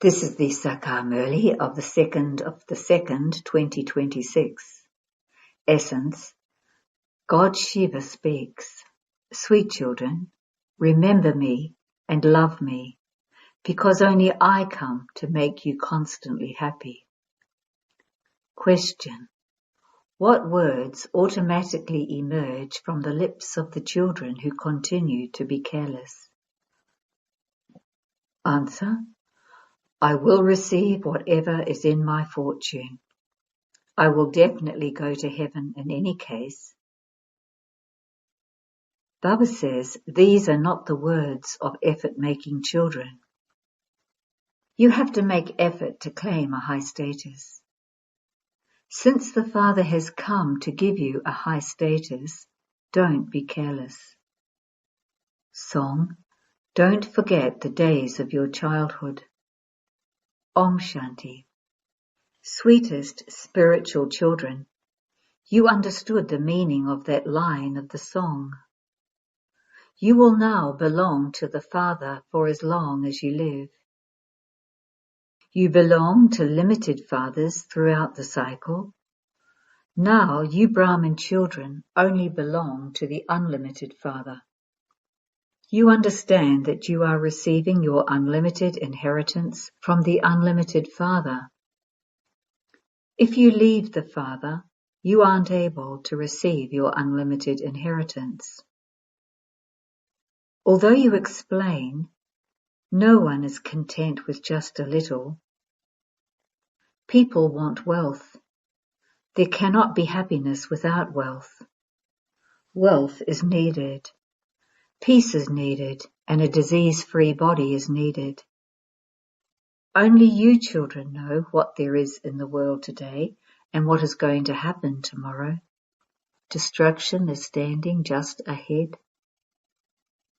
This is the Sakar Murli of the 2nd of the 2nd, 2026. Essence: God Shiva speaks. Sweet children, remember me and love me, because only I come to make you constantly happy. Question: what words automatically emerge from the lips of the children who continue to be careless? Answer: I will receive whatever is in my fortune. I will definitely go to heaven in any case. Baba says these are not the words of effort-making children. You have to make effort to claim a high status. Since the Father has come to give you a high status, don't be careless. Song: don't forget the days of your childhood. Om Shanti. Sweetest spiritual children, you understood the meaning of that line of the song. You will now belong to the Father for as long as you live. You belong to limited fathers throughout the cycle. Now you Brahmin children only belong to the unlimited Father. You understand that you are receiving your unlimited inheritance from the unlimited Father. If you leave the Father, you aren't able to receive your unlimited inheritance. Although you explain, no one is content with just a little. People want wealth. There cannot be happiness without wealth. Wealth is needed. Peace is needed, and a disease-free body is needed. Only you children know what there is in the world today and what is going to happen tomorrow. Destruction is standing just ahead.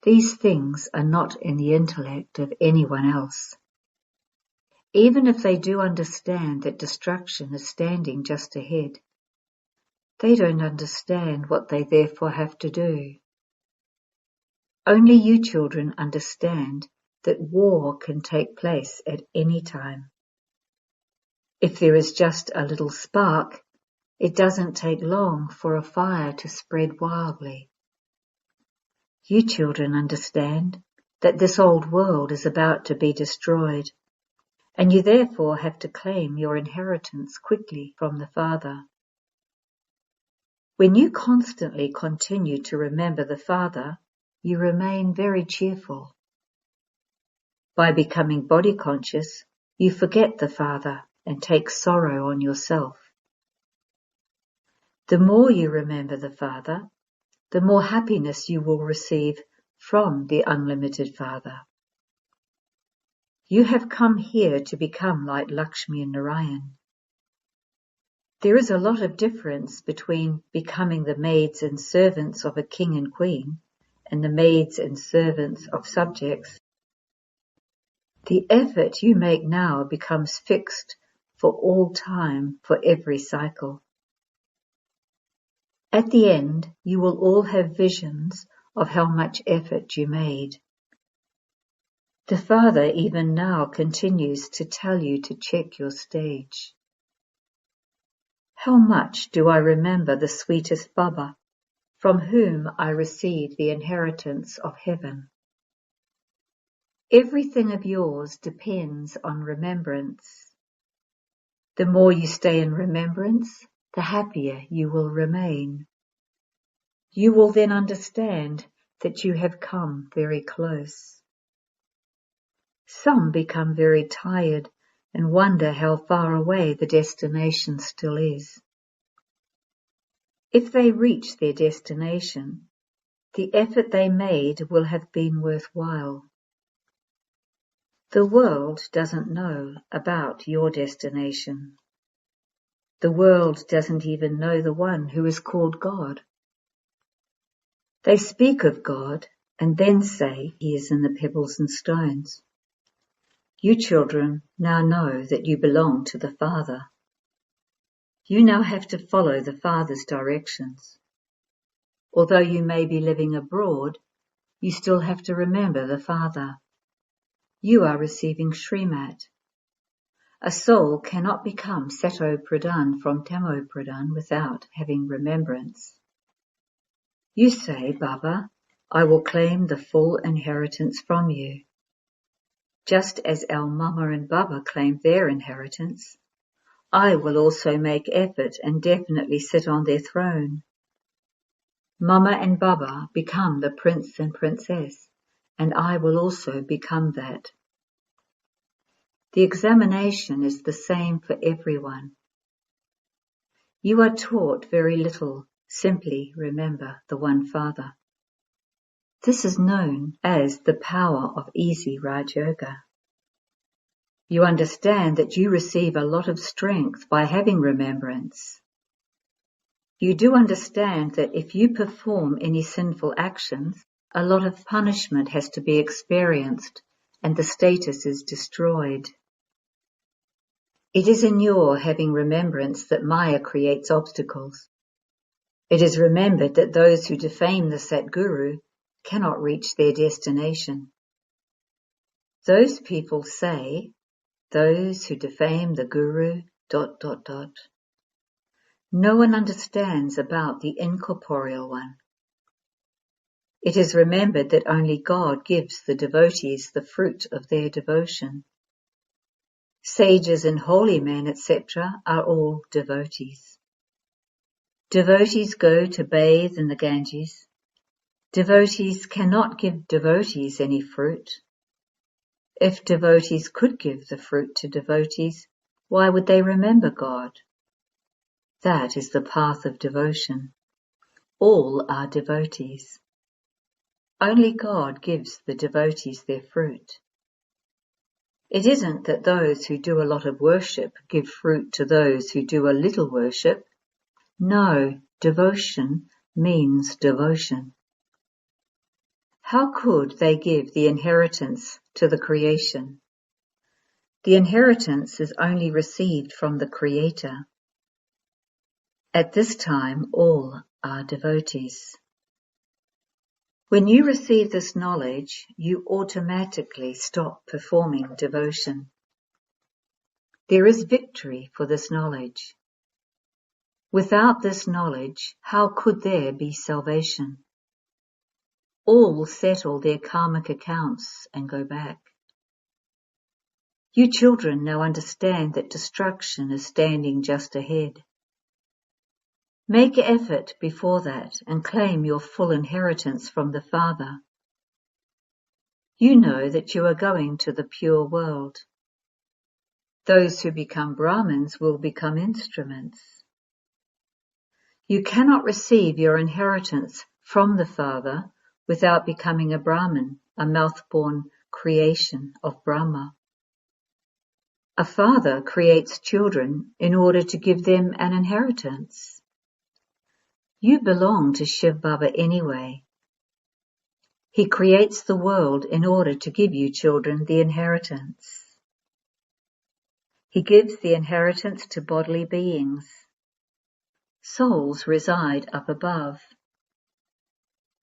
These things are not in the intellect of anyone else. Even if they do understand that destruction is standing just ahead, they don't understand what they therefore have to do. Only you children understand that war can take place at any time. If there is just a little spark, it doesn't take long for a fire to spread wildly. You children understand that this old world is about to be destroyed, and you therefore have to claim your inheritance quickly from the Father. When you constantly continue to remember the Father, you remain very cheerful. By becoming body conscious, you forget the Father and take sorrow on yourself. The more you remember the Father, the more happiness you will receive from the unlimited Father. You have come here to become like Lakshmi and Narayan. There is a lot of difference between becoming the maids and servants of a king and queen and the maids and servants of subjects. The effort you make now becomes fixed for all time, for every cycle. At the end, you will all have visions of how much effort you made. The Father even now continues to tell you to check your stage. How much do I remember the sweetest Baba, from whom I received the inheritance of heaven? Everything of yours depends on remembrance. The more you stay in remembrance, the happier you will remain. You will then understand that you have come very close. Some become very tired and wonder how far away the destination still is. If they reach their destination, the effort they made will have been worthwhile. The world doesn't know about your destination. The world doesn't even know the one who is called God. They speak of God and then say he is in the pebbles and stones. You children now know that you belong to the Father. You now have to follow the Father's directions. Although you may be living abroad, you still have to remember the Father. You are receiving Srimat, A soul cannot become Sato Pradhan from Tamo Pradhan without having remembrance. You say, Baba, I will claim the full inheritance from you. Just as our Mama and Baba claimed their inheritance, I will also make effort and definitely sit on their throne. Mama and Baba become the prince and princess, and I will also become that. The examination is the same for everyone. You are taught very little, simply remember the one Father. This is known as the power of easy Raj Yoga. You understand that you receive a lot of strength by having remembrance. You do understand that if you perform any sinful actions, a lot of punishment has to be experienced and the status is destroyed. It is in your having remembrance that Maya creates obstacles. It is remembered that those who defame the Satguru cannot reach their destination. Those people say, those who defame the Guru, ... No one understands about the incorporeal one. It is remembered that only God gives the devotees the fruit of their devotion. Sages and holy men, etc., are all devotees. Devotees go to bathe in the Ganges. Devotees cannot give devotees any fruit. If devotees could give the fruit to devotees, why would they remember God? That is the path of devotion. All are devotees. Only God gives the devotees their fruit. It isn't that those who do a lot of worship give fruit to those who do a little worship. No, devotion means devotion. How could they give the inheritance to the creation? The inheritance is only received from the Creator. At this time, all are devotees. When you receive this knowledge, you automatically stop performing devotion. There is victory for this knowledge. Without this knowledge, how could there be salvation? All settle their karmic accounts and go back. You children now understand that destruction is standing just ahead. Make effort before that and claim your full inheritance from the Father. You know that you are going to the pure world. Those who become Brahmins will become instruments. You cannot receive your inheritance from the Father without becoming a Brahmin, a mouth-born creation of Brahma. A father creates children in order to give them an inheritance. You belong to Shiv Baba anyway. He creates the world in order to give you children the inheritance. He gives the inheritance to bodily beings. Souls reside up above.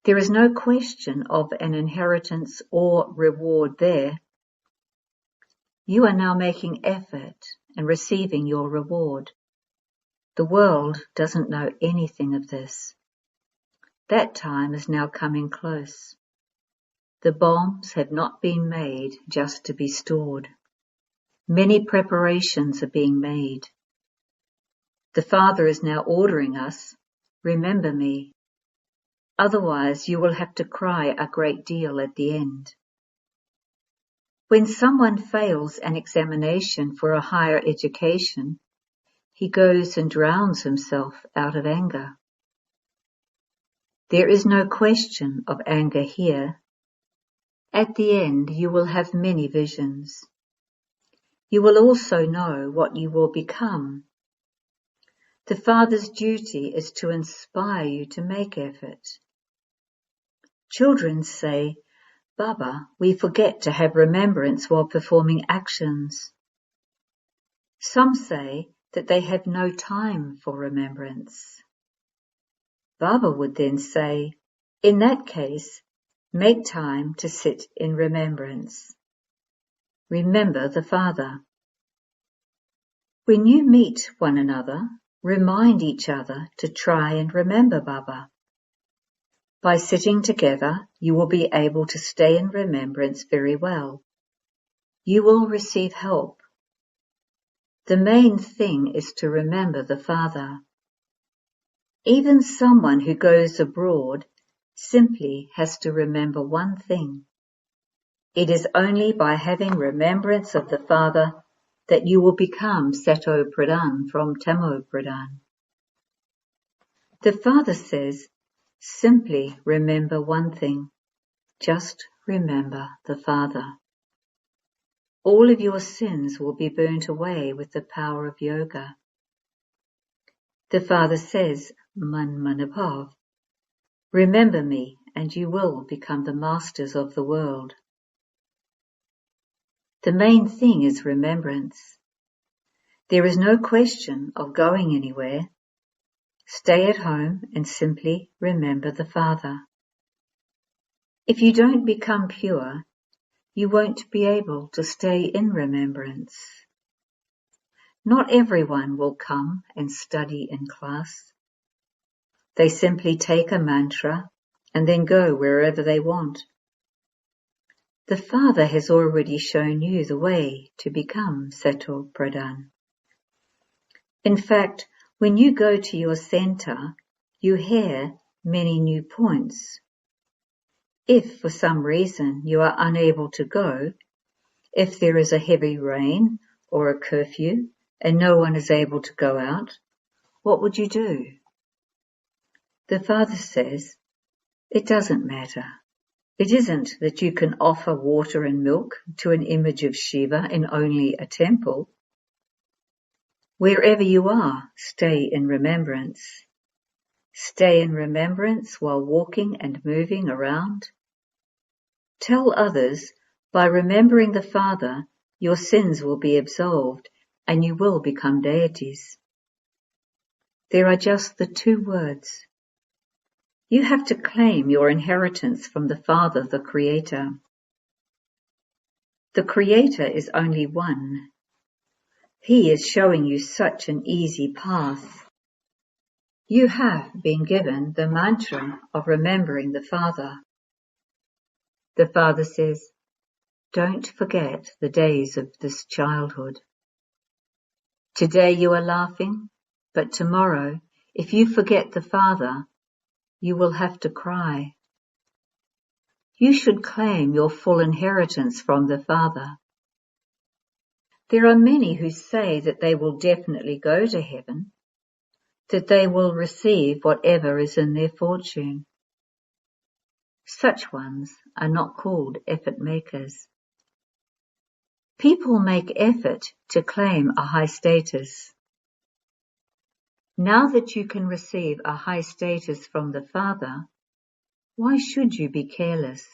There is no question of an inheritance or reward there. You are now making effort and receiving your reward. The world doesn't know anything of this. That time is now coming close. The bombs have not been made just to be stored. Many preparations are being made. The Father is now ordering us, remember me. Otherwise you will have to cry a great deal at the end. When someone fails an examination for a higher education, he goes and drowns himself out of anger. There is no question of anger here. At the end you will have many visions. You will also know what you will become. The Father's duty is to inspire you to make effort. Children say, Baba, we forget to have remembrance while performing actions. Some say that they have no time for remembrance. Baba would then say, in that case, make time to sit in remembrance. Remember the Father. When you meet one another, remind each other to try and remember Baba. By sitting together, you will be able to stay in remembrance very well. You will receive help. The main thing is to remember the Father. Even someone who goes abroad simply has to remember one thing. It is only by having remembrance of the Father that you will become Sato Pradhan from Tamo Pradhan. The Father says, simply remember one thing. Just remember the Father. All of your sins will be burnt away with the power of yoga. The Father says, Man Manabhav, remember me and you will become the masters of the world. The main thing is remembrance. There is no question of going anywhere. Stay at home and simply remember the Father. If you don't become pure, you won't be able to stay in remembrance. Not everyone will come and study in class. They simply take a mantra and then go wherever they want. The Father has already shown you the way to become Sato Pradhan. In fact, when you go to your center, you hear many new points. If for some reason you are unable to go, if there is a heavy rain or a curfew and no one is able to go out, what would you do? The Father says, it doesn't matter. It isn't that you can offer water and milk to an image of Shiva in only a temple. Wherever you are, stay in remembrance. Stay in remembrance while walking and moving around. Tell others, by remembering the Father, your sins will be absolved and you will become deities. There are just the 2 words. You have to claim your inheritance from the Father, the Creator. The Creator is only one. He is showing you such an easy path. You have been given the mantra of remembering the Father. The Father says, don't forget the days of this childhood. Today you are laughing, but tomorrow, if you forget the Father, you will have to cry. You should claim your full inheritance from the Father. There are many who say that they will definitely go to heaven, that they will receive whatever is in their fortune. Such ones are not called effort makers. People make effort to claim a high status. Now that you can receive a high status from the Father, why should you be careless?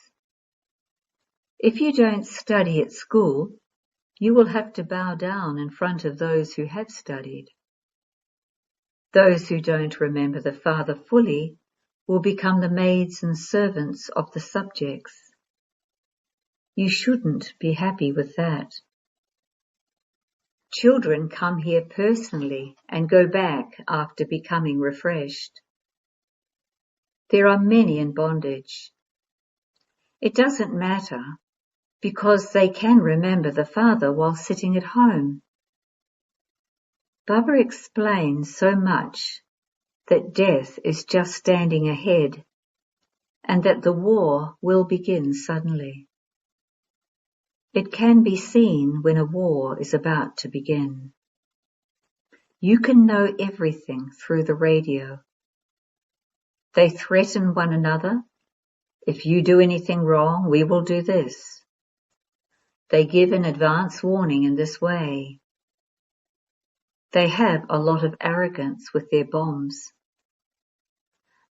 If you don't study at school, you will have to bow down in front of those who have studied. Those who don't remember the Father fully will become the maids and servants of the subjects. You shouldn't be happy with that. Children come here personally and go back after becoming refreshed. There are many in bondage. It doesn't matter because they can remember the Father while sitting at home. Baba explains so much that death is just standing ahead and that the war will begin suddenly. It can be seen when a war is about to begin. You can know everything through the radio. They threaten one another. If you do anything wrong, we will do this. They give an advance warning in this way. They have a lot of arrogance with their bombs.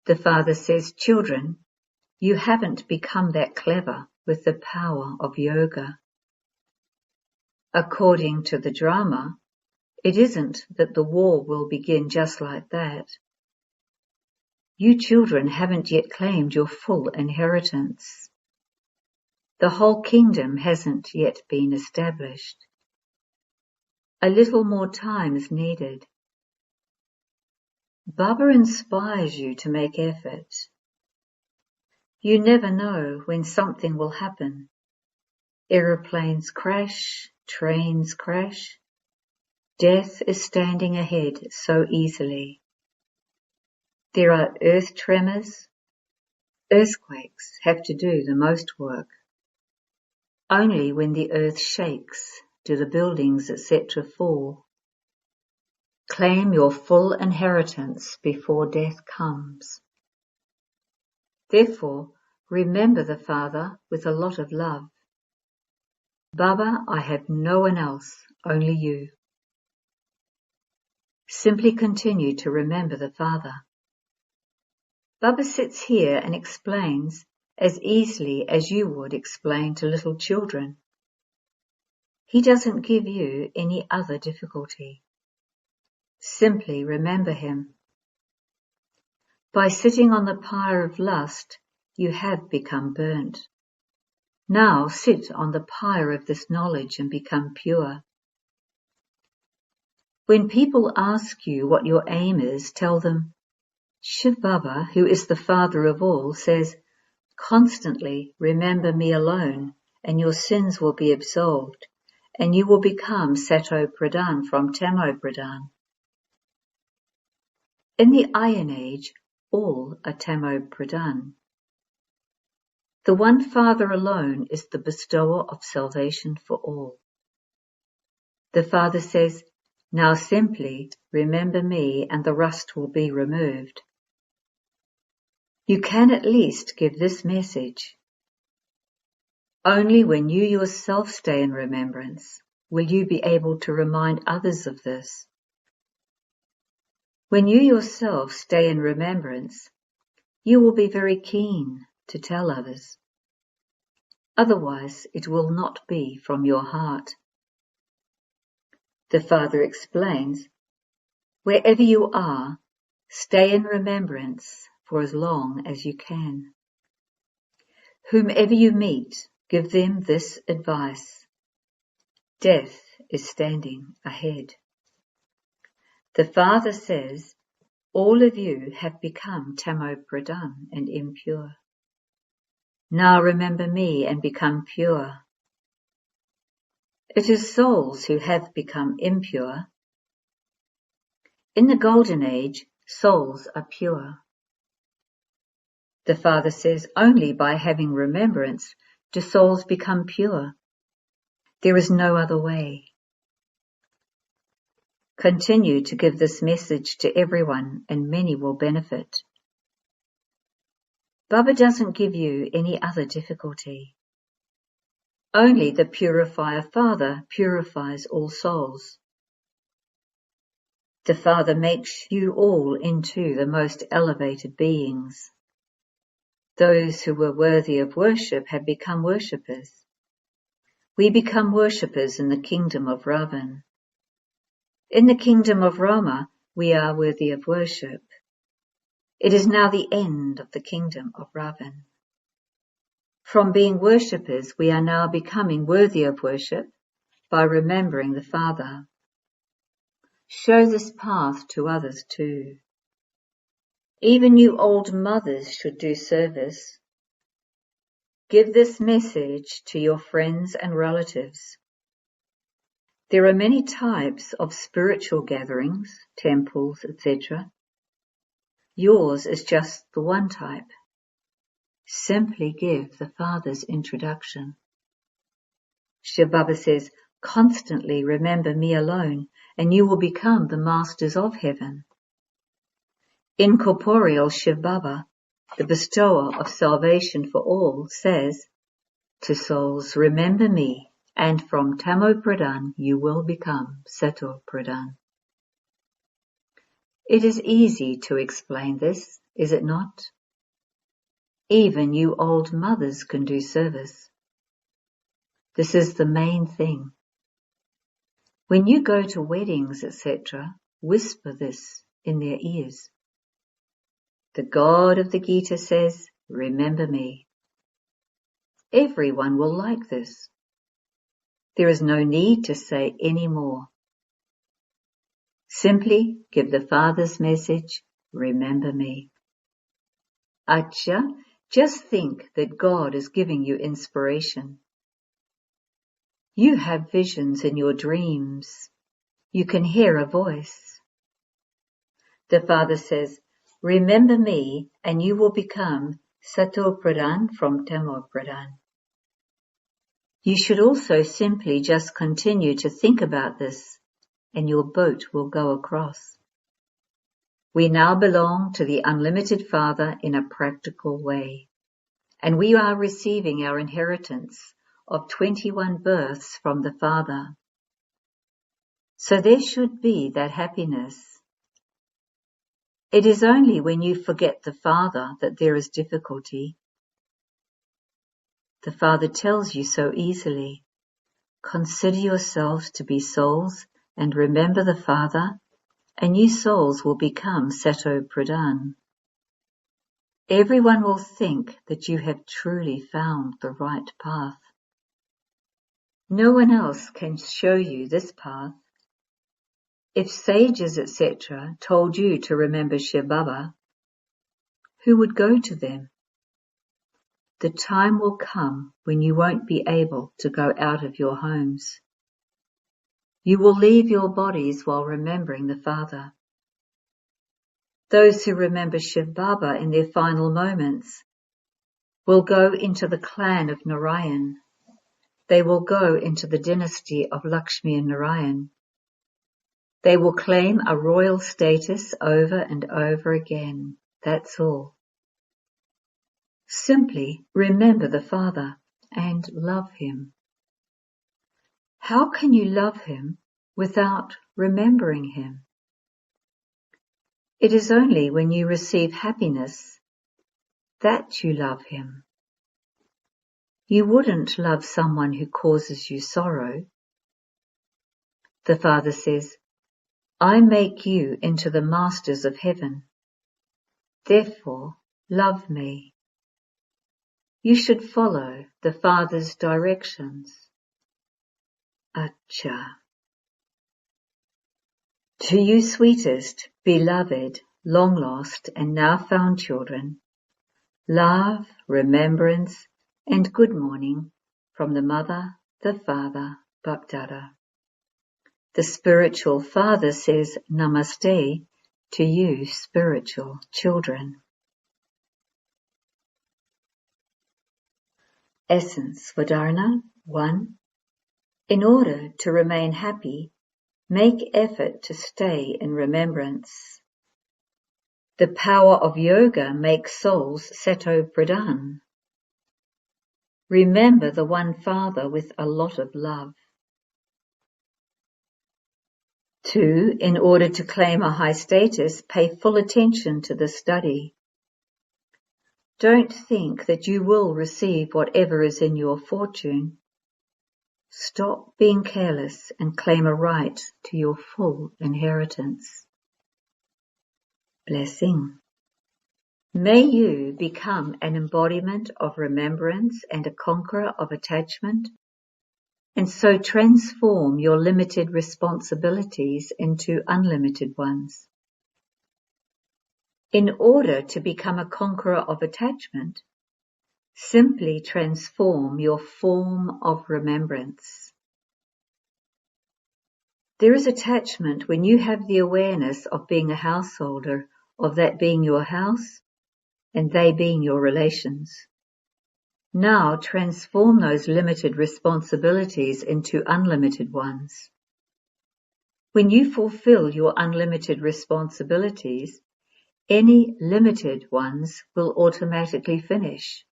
The Father says, children, you haven't become that clever with the power of yoga. According to the drama, it isn't that the war will begin just like that. You children haven't yet claimed your full inheritance. The whole kingdom hasn't yet been established. A little more time is needed. Baba inspires you to make effort. You never know when something will happen. Aeroplanes crash, trains crash. Death is standing ahead so easily. There are earth tremors. Earthquakes have to do the most work. Only when the earth shakes do the buildings, etc. fall. Claim your full inheritance before death comes. Therefore, remember the Father with a lot of love. Baba, I have no one else, only you. Simply continue to remember the Father. Baba sits here and explains as easily as you would explain to little children. He doesn't give you any other difficulty. Simply remember him. By sitting on the pyre of lust, you have become burnt. Now sit on the pyre of this knowledge and become pure. When people ask you what your aim is, tell them, Shiv Baba, who is the Father of all, says, constantly remember me alone and your sins will be absolved and you will become Sato Pradhan from Tamo Pradhan. In the Iron Age, all are Tamo Pradhan. The one Father alone is the bestower of salvation for all. The Father says, now simply remember me and the rust will be removed. You can at least give this message. Only when you yourself stay in remembrance will you be able to remind others of this. When you yourself stay in remembrance, you will be very keen to tell others. Otherwise, it will not be from your heart. The Father explains, wherever you are, stay in remembrance for as long as you can. Whomever you meet, give them this advice. Death is standing ahead. The Father says, all of you have become Tamo Pradhan and impure. Now remember me and become pure. It is souls who have become impure. In the Golden Age, souls are pure. The Father says only by having remembrance do souls become pure. There is no other way. Continue to give this message to everyone and many will benefit. Baba doesn't give you any other difficulty. Only the Purifier Father purifies all souls. The Father makes you all into the most elevated beings. Those who were worthy of worship have become worshippers. We become worshippers in the kingdom of Ravan. In the kingdom of Rama, we are worthy of worship. It is now the end of the kingdom of Ravan. From being worshippers, we are now becoming worthy of worship by remembering the Father. Show this path to others too. Even you old mothers should do service. Give this message to your friends and relatives. There are many types of spiritual gatherings, temples, etc. Yours is just the one type. Simply give the Father's introduction. Shiv Baba says, constantly remember me alone and you will become the masters of heaven. Incorporeal Shiv Baba, the bestower of salvation for all, says, to souls remember me and from Tamo Pradhan you will become Sato Pradhan. It is easy to explain this, is it not? Even you old mothers can do service. This is the main thing. When you go to weddings, etc., whisper this in their ears. The God of the Gita says, remember me. Everyone will like this. There is no need to say any more. Simply give the Father's message, remember me. Acha, just think that God is giving you inspiration. You have visions in your dreams. You can hear a voice. The Father says, remember me and you will become Sato Pradhan from Tamo Pradhan. You should also simply just continue to think about this and your boat will go across. We now belong to the Unlimited Father in a practical way, and we are receiving our inheritance of 21 births from the Father. So there should be that happiness. It is only when you forget the Father that there is difficulty. The Father tells you so easily, consider yourselves to be souls and remember the Father, and you souls will become Sato Pradhan. Everyone will think that you have truly found the right path. No one else can show you this path. If sages, etc., told you to remember Shiv Baba, who would go to them? The time will come when you won't be able to go out of your homes. You will leave your bodies while remembering the Father. Those who remember Shiv Baba in their final moments will go into the clan of Narayan. They will go into the dynasty of Lakshmi and Narayan. They will claim a royal status over and over again. That's all. Simply remember the Father and love Him. How can you love Him without remembering Him? It is only when you receive happiness that you love Him. You wouldn't love someone who causes you sorrow. The Father says, I make you into the masters of heaven. Therefore, love me. You should follow the Father's directions. Acha. To you sweetest, beloved, long lost and now found children, love, remembrance and good morning from the Mother, the Father, Bapdada. The spiritual Father says Namaste to you spiritual children. Essence for Dharana 1. In order to remain happy, make effort to stay in remembrance. The power of yoga makes souls Sato Pradhan. Remember the one Father with a lot of love. 2. In order to claim a high status, pay full attention to the study. Don't think that you will receive whatever is in your fortune. Stop being careless and claim a right to your full inheritance. Blessing. May you become an embodiment of remembrance and a conqueror of attachment, and so transform your limited responsibilities into unlimited ones. In order to become a conqueror of attachment, simply transform your form of remembrance. There is attachment when you have the awareness of being a householder, of that being your house, and they being your relations. Now transform those limited responsibilities into unlimited ones. When you fulfill your unlimited responsibilities, any limited ones will automatically finish.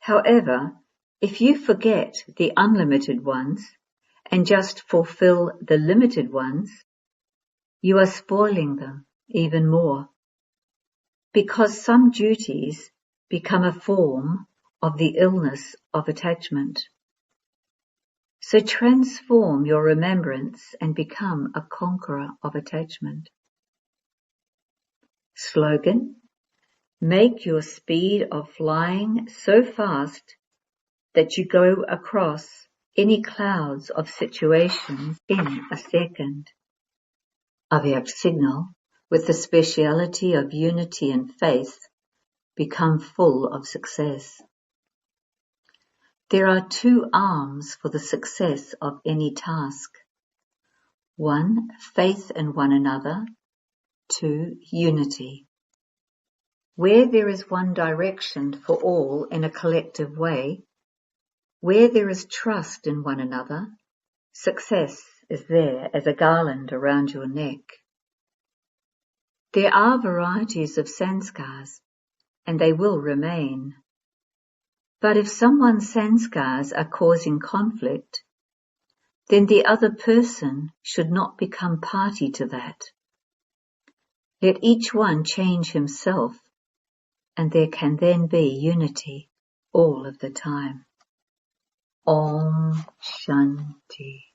However, if you forget the unlimited ones and just fulfill the limited ones, you are spoiling them even more, because some duties become a form of the illness of attachment. So transform your remembrance and become a conqueror of attachment. Slogan: make your speed of flying so fast that you go across any clouds of situations in a second. Avyak signal, with the speciality of unity and faith, become full of success. There are two arms for the success of any task. 1, faith in one another. 2, unity. Where there is one direction for all in a collective way, where there is trust in one another, success is there as a garland around your neck. There are varieties of sanskars, and they will remain. But if someone's sanskars are causing conflict, then the other person should not become party to that. Let each one change himself, and there can then be unity all of the time. Om Shanti.